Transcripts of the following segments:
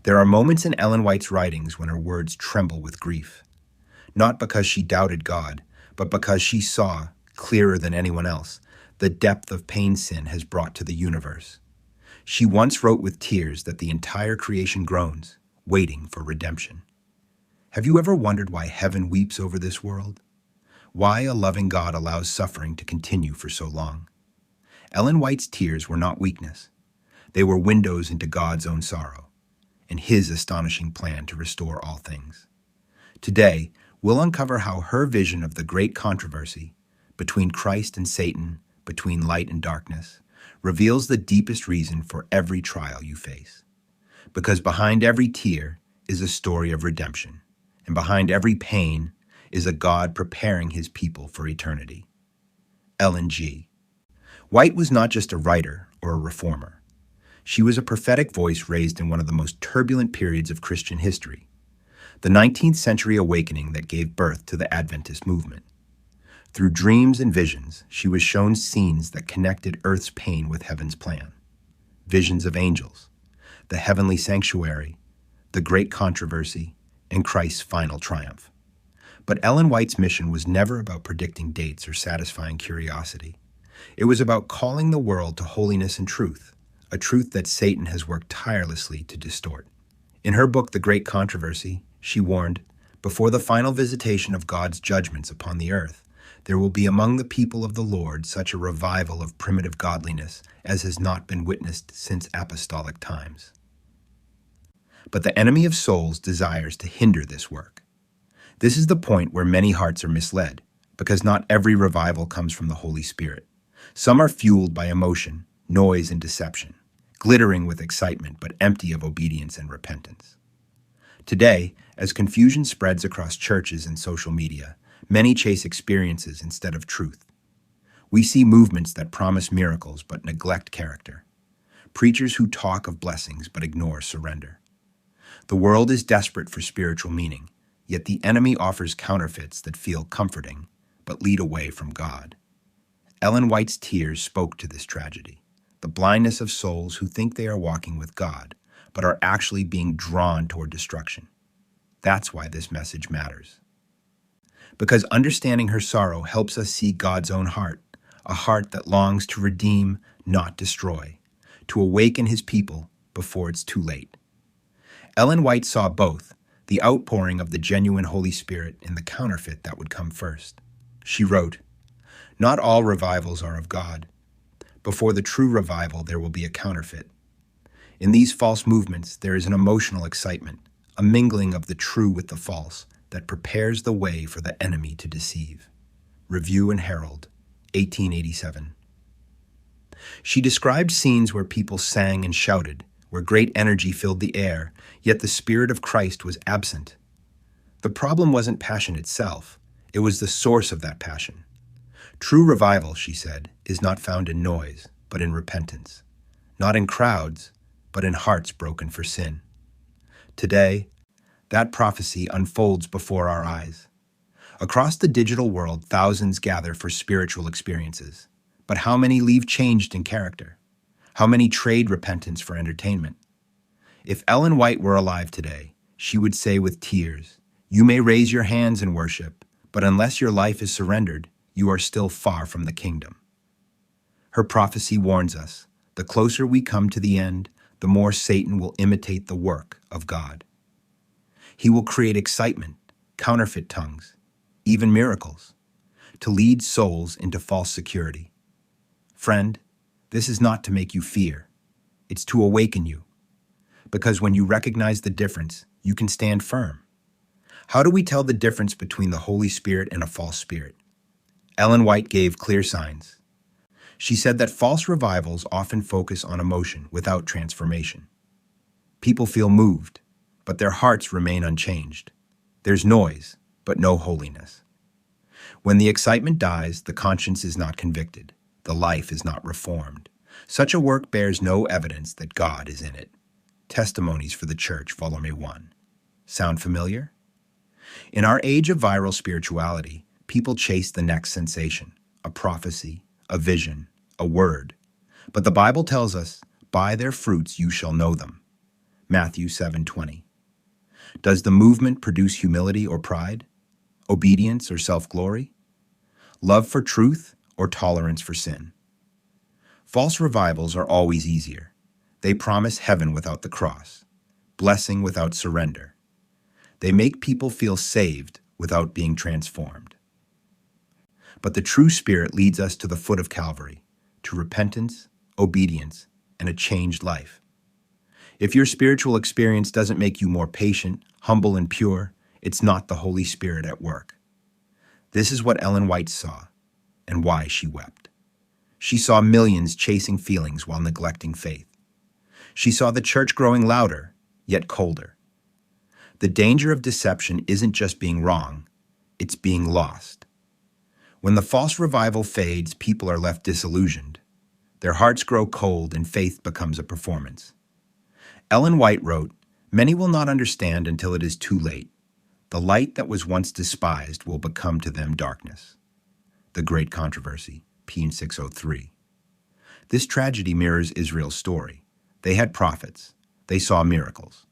There are moments in Ellen White's writings when her words tremble with grief, not because she doubted God, but because she saw, clearer than anyone else, the depth of pain sin has brought to the universe. She once wrote with tears that the entire creation groans, waiting for redemption. Have you ever wondered why heaven weeps over this world? Why a loving God allows suffering to continue for so long? Ellen White's tears were not weakness. They were windows into God's own sorrow and His astonishing plan to restore all things. Today, we'll uncover how her vision of the great controversy between Christ and Satan, between light and darkness, reveals the deepest reason for every trial you face. Because behind every tear is a story of redemption, and behind every pain is a God preparing His people for eternity. Ellen G. White was not just a writer or a reformer. She was a prophetic voice raised in one of the most turbulent periods of Christian history, the 19th century awakening that gave birth to the Adventist movement. Through dreams and visions, she was shown scenes that connected earth's pain with heaven's plan. Visions of angels, the heavenly sanctuary, the great controversy, and Christ's final triumph. But Ellen White's mission was never about predicting dates or satisfying curiosity. It was about calling the world to holiness and truth, a truth that Satan has worked tirelessly to distort. In her book, The Great Controversy, she warned, "Before the final visitation of God's judgments upon the earth, there will be among the people of the Lord such a revival of primitive godliness as has not been witnessed since apostolic times." But the enemy of souls desires to hinder this work. This is the point where many hearts are misled, because not every revival comes from the Holy Spirit. Some are fueled by emotion, noise, and deception, glittering with excitement but empty of obedience and repentance. Today, as confusion spreads across churches and social media, many chase experiences instead of truth. We see movements that promise miracles but neglect character, preachers who talk of blessings but ignore surrender. The world is desperate for spiritual meaning, yet the enemy offers counterfeits that feel comforting but lead away from God. Ellen White's tears spoke to this tragedy, the blindness of souls who think they are walking with God, but are actually being drawn toward destruction. That's why this message matters. Because understanding her sorrow helps us see God's own heart, a heart that longs to redeem, not destroy, to awaken His people before it's too late. Ellen White saw both, the outpouring of the genuine Holy Spirit and the counterfeit that would come first. She wrote, "Not all revivals are of God. Before the true revival, there will be a counterfeit. In these false movements, there is an emotional excitement, a mingling of the true with the false that prepares the way for the enemy to deceive." Review and Herald, 1887. She described scenes where people sang and shouted, where great energy filled the air, yet the Spirit of Christ was absent. The problem wasn't passion itself, it was the source of that passion. True revival, she said, is not found in noise, but in repentance. Not in crowds, but in hearts broken for sin. Today, that prophecy unfolds before our eyes. Across the digital world, thousands gather for spiritual experiences. But how many leave changed in character? How many trade repentance for entertainment? If Ellen White were alive today, she would say with tears, "You may raise your hands in worship, but unless your life is surrendered, you are still far from the kingdom." Her prophecy warns us, the closer we come to the end, the more Satan will imitate the work of God. He will create excitement, counterfeit tongues, even miracles, to lead souls into false security. Friend, this is not to make you fear. It's to awaken you. Because when you recognize the difference, you can stand firm. How do we tell the difference between the Holy Spirit and a false spirit? Ellen White gave clear signs. She said that false revivals often focus on emotion without transformation. People feel moved, but their hearts remain unchanged. There's noise, but no holiness. When the excitement dies, the conscience is not convicted. The life is not reformed. Such a work bears no evidence that God is in it. Testimonies for the Church, Volume 1. Sound familiar? In our age of viral spirituality, people chase the next sensation, a prophecy, a vision, a word. But the Bible tells us, "By their fruits you shall know them." Matthew 7:20. Does the movement produce humility or pride? Obedience or self-glory? Love for truth or tolerance for sin? False revivals are always easier. They promise heaven without the cross, blessing without surrender. They make people feel saved without being transformed. But the true Spirit leads us to the foot of Calvary, to repentance, obedience, and a changed life. If your spiritual experience doesn't make you more patient, humble, and pure, it's not the Holy Spirit at work. This is what Ellen White saw, and why she wept. She saw millions chasing feelings while neglecting faith. She saw the church growing louder, yet colder. The danger of deception isn't just being wrong, it's being lost. When the false revival fades, people are left disillusioned. Their hearts grow cold and faith becomes a performance. Ellen White wrote, "Many will not understand until it is too late. The light that was once despised will become to them darkness." The Great Controversy, p. 603. This tragedy mirrors Israel's story. They had prophets. They saw miracles.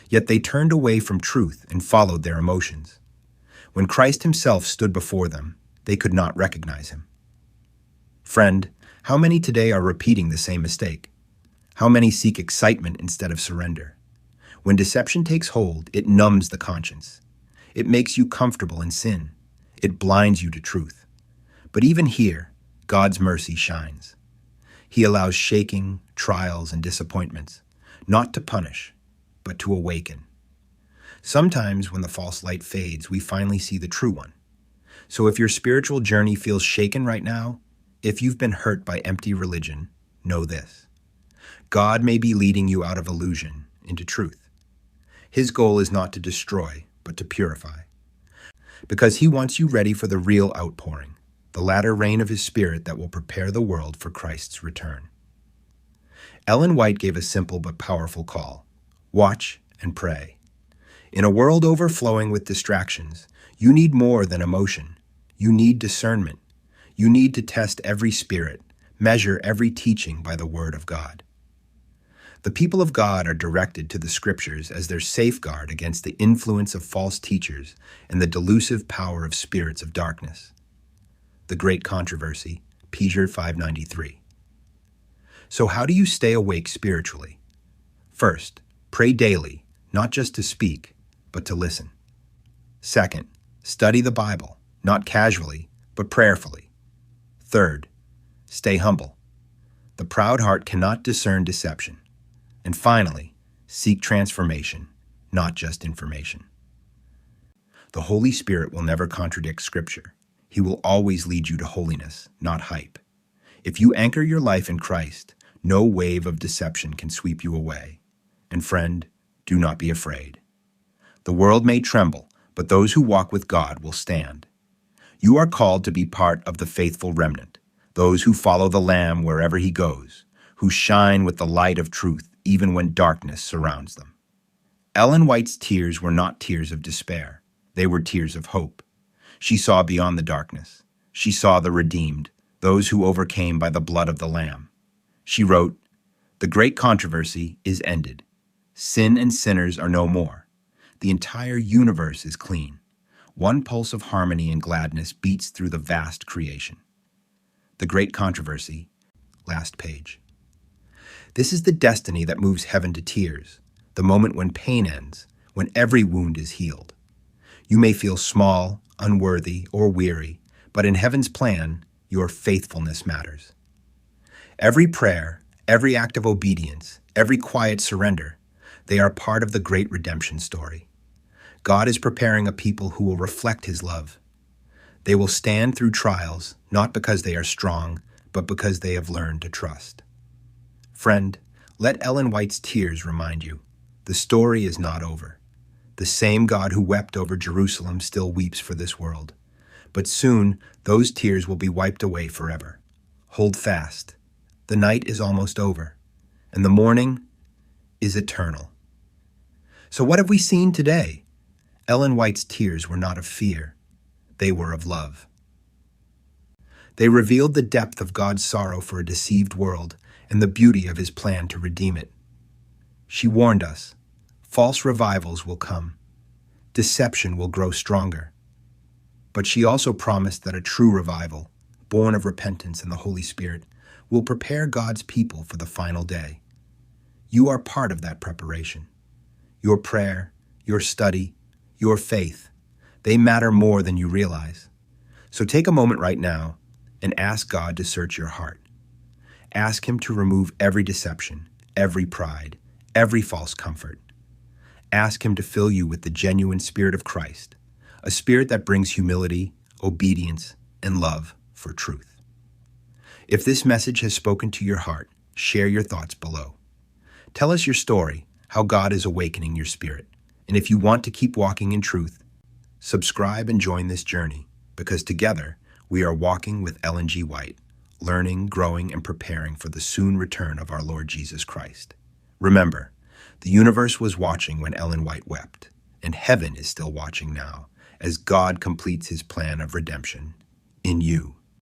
Yet they turned away from truth and followed their emotions. When Christ himself stood before them, they could not recognize him. Friend, how many today are repeating the same mistake? How many seek excitement instead of surrender? When deception takes hold, it numbs the conscience. It makes you comfortable in sin. It blinds you to truth. But even here, God's mercy shines. He allows shaking, trials, and disappointments, not to punish, but to awaken. Sometimes when the false light fades, we finally see the true one. So if your spiritual journey feels shaken right now, if you've been hurt by empty religion, know this: God may be leading you out of illusion into truth. His goal is not to destroy, but to purify. Because he wants you ready for the real outpouring, the latter rain of his Spirit that will prepare the world for Christ's return. Ellen White gave a simple but powerful call: watch and pray. In a world overflowing with distractions, you need more than emotion. You need discernment. You need to test every spirit, measure every teaching by the Word of God. The people of God are directed to the Scriptures as their safeguard against the influence of false teachers and the delusive power of spirits of darkness. The Great Controversy, p. 593. So how do you stay awake spiritually? First, pray daily, not just to speak, but to listen. Second, study the Bible, not casually, but prayerfully. Third, stay humble. The proud heart cannot discern deception. And finally, seek transformation, not just information. The Holy Spirit will never contradict Scripture. He will always lead you to holiness, not hype. If you anchor your life in Christ, no wave of deception can sweep you away. And friend, do not be afraid. The world may tremble, but those who walk with God will stand. You are called to be part of the faithful remnant, those who follow the Lamb wherever he goes, who shine with the light of truth even when darkness surrounds them. Ellen White's tears were not tears of despair. They were tears of hope. She saw beyond the darkness. She saw the redeemed, those who overcame by the blood of the Lamb. She wrote, "The great controversy is ended. Sin and sinners are no more. The entire universe is clean. One pulse of harmony and gladness beats through the vast creation." The Great Controversy, last page. This is the destiny that moves heaven to tears, the moment when pain ends, when every wound is healed. You may feel small, unworthy, or weary, but in heaven's plan, your faithfulness matters. Every prayer, every act of obedience, every quiet surrender, they are part of the great redemption story. God is preparing a people who will reflect his love. They will stand through trials, not because they are strong, but because they have learned to trust. Friend, let Ellen White's tears remind you, the story is not over. The same God who wept over Jerusalem still weeps for this world. But soon, those tears will be wiped away forever. Hold fast. The night is almost over, and the morning is eternal. So what have we seen today? Ellen White's tears were not of fear. They were of love. They revealed the depth of God's sorrow for a deceived world and the beauty of his plan to redeem it. She warned us, false revivals will come, deception will grow stronger. But she also promised that a true revival, born of repentance and the Holy Spirit, will prepare God's people for the final day. You are part of that preparation. Your prayer, your study, your faith, they matter more than you realize. So take a moment right now and ask God to search your heart. Ask Him to remove every deception, every pride, every false comfort. Ask Him to fill you with the genuine Spirit of Christ, a spirit that brings humility, obedience, and love for truth. If this message has spoken to your heart, share your thoughts below. Tell us your story, how God is awakening your spirit. And if you want to keep walking in truth, subscribe and join this journey, because together we are walking with Ellen G. White, learning, growing, and preparing for the soon return of our Lord Jesus Christ. Remember, the universe was watching when Ellen White wept, and heaven is still watching now as God completes His plan of redemption in you.